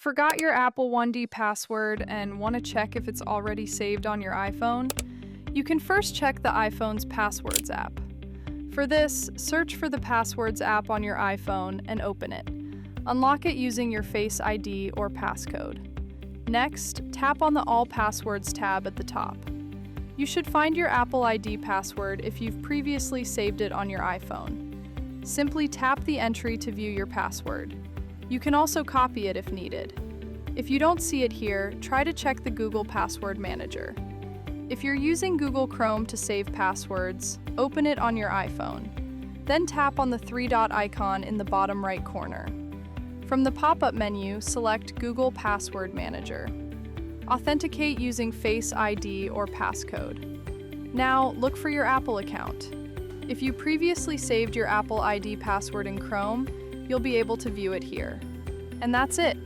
Forgot your Apple 1D password and want to check if it's already saved on your iPhone? You can first check the iPhone's Passwords app. For this, search for the Passwords app on your iPhone and open it. Unlock it using your Face ID or passcode. Next, tap on the All Passwords tab at the top. You should find your Apple ID password if you've previously saved it on your iPhone. Simply tap the entry to view your password. You can also copy it if needed. If you don't see it here, try to check the Google Password Manager. If you're using Google Chrome to save passwords, open it on your iPhone. Then tap on the three-dot icon in the bottom right corner. From the pop-up menu, select Google Password Manager. Authenticate using Face ID or passcode. Now, look for your Apple account. If you previously saved your Apple ID password in Chrome, you'll be able to view it here. And that's it.